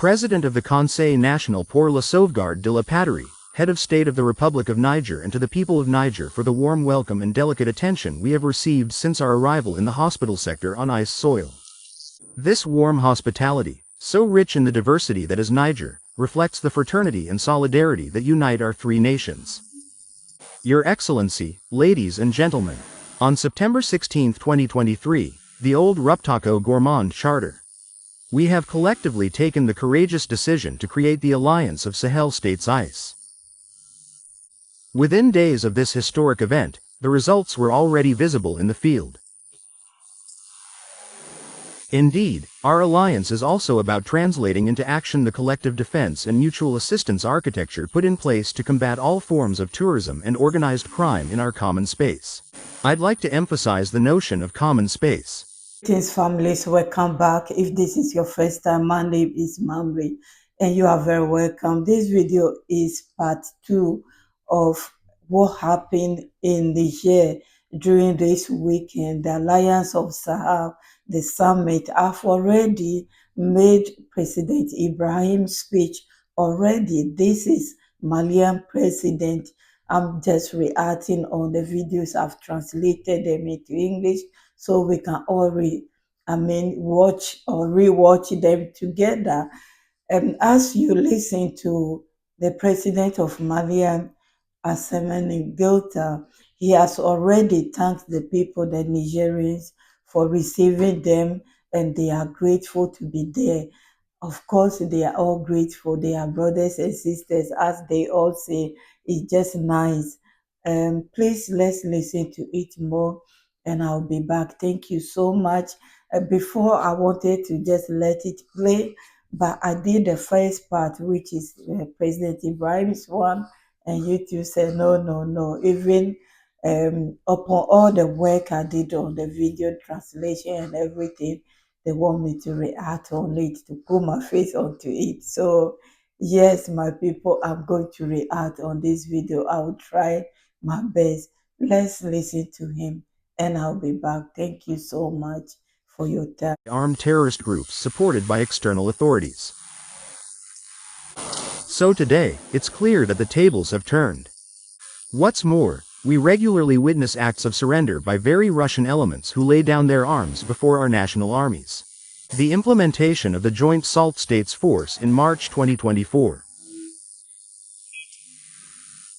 President of the Conseil National pour la Sauvegarde de la Patrie, Head of State of the Republic of Niger, and to the people of Niger for the warm welcome and delicate attention we have received since our arrival in the hospital sector on ice soil. This warm hospitality, so rich in the diversity that is Niger, reflects the fraternity and solidarity that unite our three nations. Your Excellency, ladies and gentlemen, on September 16, 2023, the old Ruptako Gourmand Charter, we have collectively taken the courageous decision to create the Alliance of Sahel States ICE. Within days of this historic event, the results were already visible in the field. Indeed, our alliance is also about translating into action the collective defense and mutual assistance architecture put in place to combat all forms of tourism and organized crime in our common space. I'd like to emphasize the notion of common space. Greetings, families, welcome back. If this is your first time, my name is Mamri, and you are very welcome. This video is part 2 of what happened in Niger during this weekend, the Alliance of Sahel, the summit. I've already made President Ibrahim's speech already. This is Malian president. I'm just reacting on the videos. I've translated them into English so we can all watch or rewatch them together. And as you listen to the president of Malian, Assimi Goita, he has already thanked the people, the Nigerians, for receiving them, and they are grateful to be there. Of course, they are all grateful. They are brothers and sisters, as they all say. It's just nice. Please, let's listen to it more, and I'll be back. Thank you so much. Before, I wanted to just let it play, but I did the first part, which is President Ibrahim's one, and YouTube said, no. Even upon all the work I did on the video translation and everything, they want me to react on it, to put my face onto it. So, yes, my people, I'm going to react on this video. I will try my best. Let's listen to him, and I'll be back. Thank you so much for your time. Armed terrorist groups supported by external authorities. So today, it's clear that the tables have turned. What's more, we regularly witness acts of surrender by very Russian elements who lay down their arms before our national armies. The implementation of the Joint Salt States Force in March 2024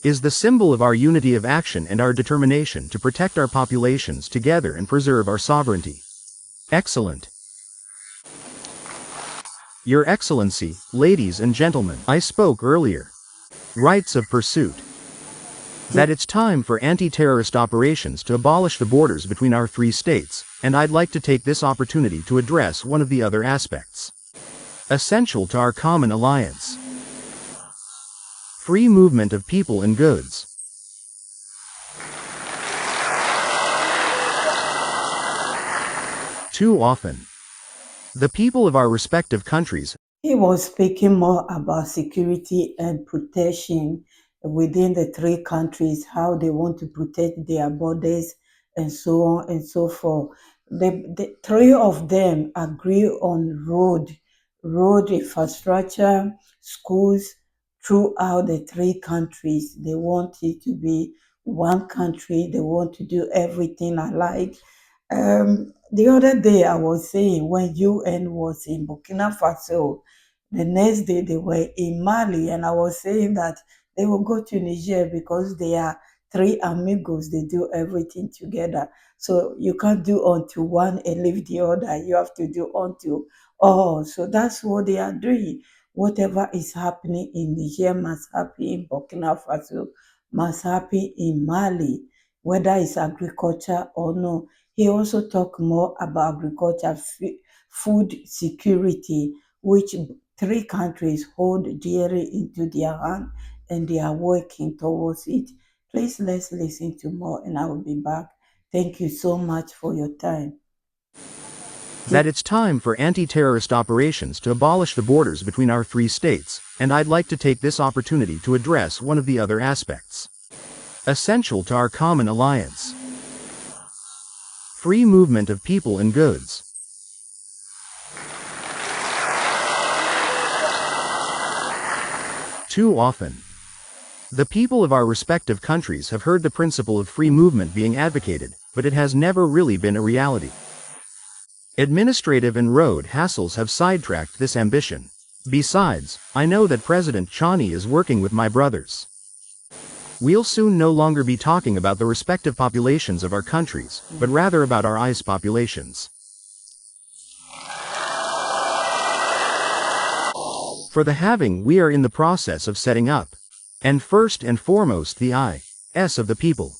is the symbol of our unity of action and our determination to protect our populations together and preserve our sovereignty. Excellent. Your Excellency, ladies and gentlemen, I spoke earlier. Rights of pursuit. That it's time for anti-terrorist operations to abolish the borders between our three states, and I'd like to take this opportunity to address one of the other aspects essential to our common alliance. Free movement of people and goods. Too often, the people of our respective countries. He was speaking more about security and protection within the three countries, how they want to protect their borders, and so on and so forth. The three of them agree on road infrastructure, schools throughout the three countries. They want it to be one country. They want to do everything alike. The other day I was saying, when UN was in Burkina Faso, the next day they were in Mali, and I was saying that they will go to Niger because they are three amigos. They do everything together. So you can't do unto one and leave the other. You have to do unto all. So that's what they are doing. Whatever is happening in Niger must happen in Burkina Faso, must happen in Mali, whether it's agriculture or no. He also talked more about agriculture, food security, which three countries hold dearly into their hand, and they are working towards it. Please, let's listen to more, and I will be back. Thank you so much for your time. That it's time for anti-terrorist operations to abolish the borders between our three states, and I'd like to take this opportunity to address one of the other aspects essential to our common alliance. Free movement of people and goods. Too often, the people of our respective countries have heard the principle of free movement being advocated, but it has never really been a reality. Administrative and road hassles have sidetracked this ambition. Besides, I know that President Chani is working with my brothers. We'll soon no longer be talking about the respective populations of our countries, but rather about our ICE populations. For the having, we are in the process of setting up, and first and foremost the IS of the people.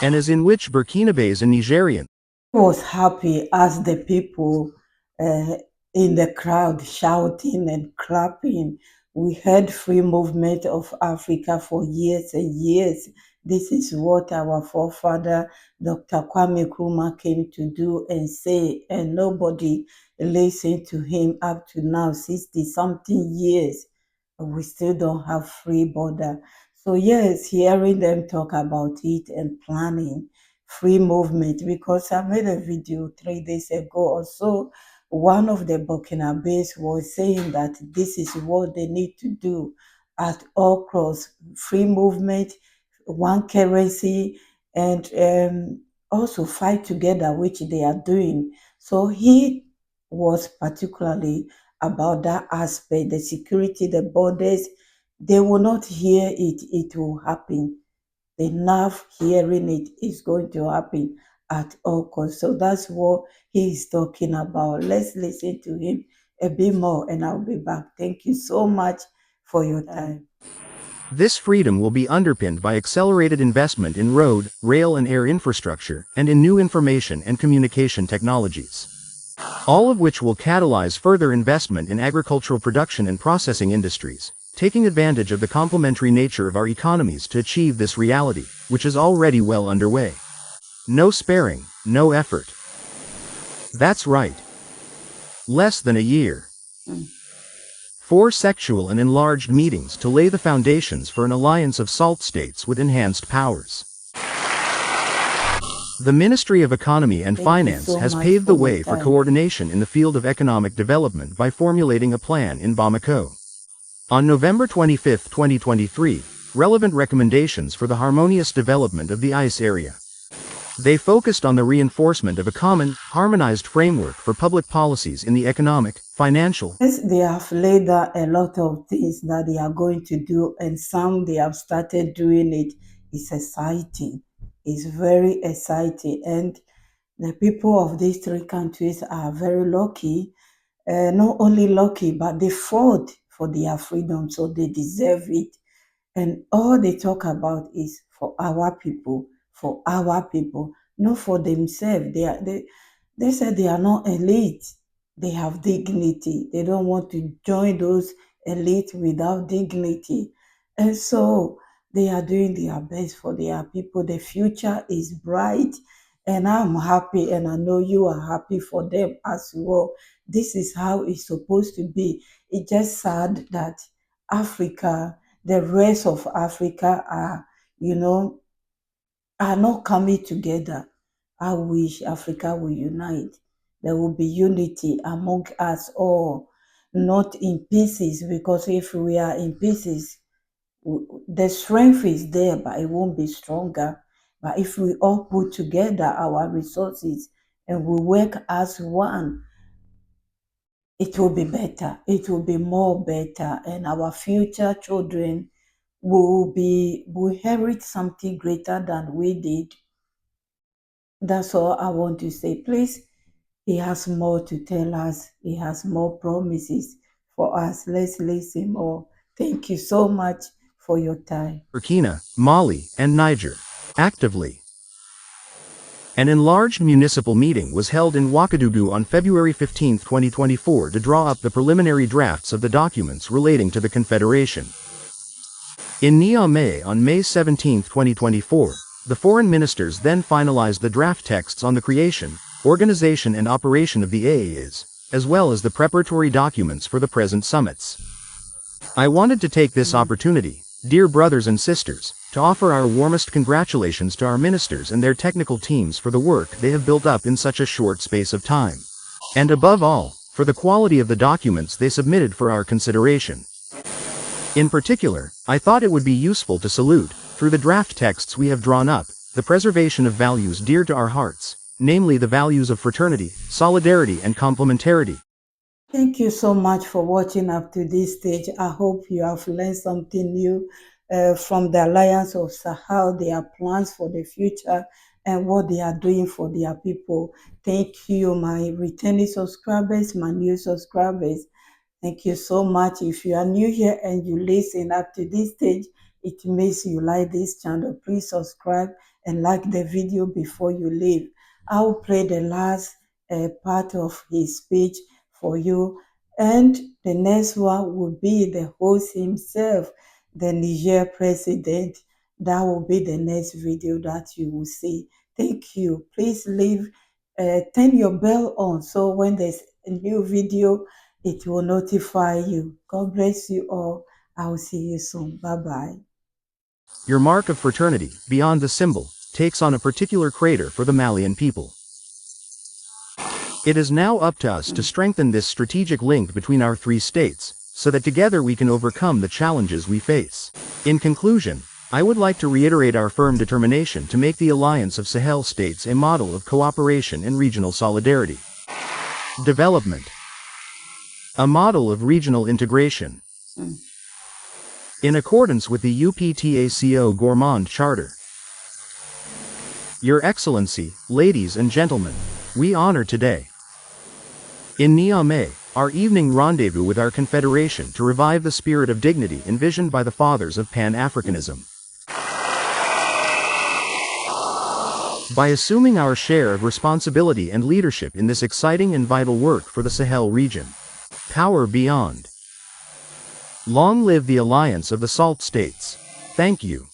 And as in which Burkinabés and Nigerians was happy as the people in the crowd shouting and clapping. We had free movement of Africa for years and years. This is what our forefather, Dr. Kwame Nkrumah, came to do and say, and nobody listened to him up to now, 60-something years. We still don't have free border. So yes, hearing them talk about it and planning free movement, because I made a video 3 days ago or so. One of the Burkinabés was saying that this is what they need to do at all costs: free movement, one currency, and also fight together, which they are doing. So he was particularly about that aspect, the security, the borders. They will not hear it, it will happen. Enough hearing it is going to happen at all costs. So that's what he is talking about. Let's listen to him a bit more and I'll be back. Thank you so much for your time. This freedom will be underpinned by accelerated investment in road, rail and air infrastructure, and in new information and communication technologies. All of which will catalyze further investment in agricultural production and processing industries, taking advantage of the complementary nature of our economies to achieve this reality, which is already well underway. No sparing, no effort. That's right. Less than a year. 4 sexual and enlarged meetings to lay the foundations for an alliance of salt states with enhanced powers. The Ministry of Economy and Finance has paved the way for coordination in the field of economic development by formulating a plan in Bamako. On November 25, 2023, relevant recommendations for the harmonious development of the ICE area. They focused on the reinforcement of a common, harmonized framework for public policies in the economic, financial. Yes, they have laid out a lot of things that they are going to do, and some they have started doing it. It's exciting. It's very exciting. And the people of these 3 countries are very lucky. Not only lucky, but they fought for their freedom, so they deserve it. And all they talk about is for our people, not for themselves. They said they are not elite. They have dignity. They don't want to join those elite without dignity. And so they are doing their best for their people. The future is bright, and I'm happy, and I know you are happy for them as well. This is how it's supposed to be. It's just sad that Africa, the rest of Africa are not coming together. I wish Africa will unite. There will be unity among us all, not in pieces, because if we are in pieces, the strength is there, but it won't be stronger. But if we all put together our resources and we work as one, it will be better. It will be more better, and our future children will inherit something greater than we did. That's all I want to say. Please, he has more to tell us. He has more promises for us. Let's listen more. Thank you so much for your time. Burkina, Mali, and Niger. Actively. An enlarged municipal meeting was held in Ouagadougou on February 15, 2024 to draw up the preliminary drafts of the documents relating to the Confederation. In Niamey on May 17, 2024, the foreign ministers then finalized the draft texts on the creation, organization and operation of the AAs, as well as the preparatory documents for the present summits. I wanted to take this opportunity, dear brothers and sisters, to offer our warmest congratulations to our ministers and their technical teams for the work they have built up in such a short space of time. And above all, for the quality of the documents they submitted for our consideration. In particular, I thought it would be useful to salute, through the draft texts we have drawn up, the preservation of values dear to our hearts, namely the values of fraternity, solidarity and complementarity. Thank you so much for watching up to this stage. I hope you have learned something new from the Alliance of Sahel, their plans for the future and what they are doing for their people. Thank you, my returning subscribers, my new subscribers. Thank you so much. If you are new here and you listen up to this stage, it means you like this channel. Please subscribe and like the video before you leave. I will play the last part of his speech for you. And the next one will be the host himself, the Niger president. That will be the next video that you will see. Thank you. Please leave, turn your bell on so when there's a new video, it will notify you. God bless you all. I will see you soon. Bye-bye. Your mark of fraternity, beyond the symbol, takes on a particular crater for the Malian people. It is now up to us to strengthen this strategic link between our three states, so that together we can overcome the challenges we face. In conclusion, I would like to reiterate our firm determination to make the Alliance of Sahel states a model of cooperation and regional solidarity. Development. A model of regional integration. In accordance with the UPTACO Gourmand Charter. Your Excellency, ladies and gentlemen, we honor today, in Niamey, our evening rendezvous with our confederation to revive the spirit of dignity envisioned by the fathers of Pan-Africanism. By assuming our share of responsibility and leadership in this exciting and vital work for the Sahel region. Power beyond. Long live the Alliance of the Salt States. Thank you.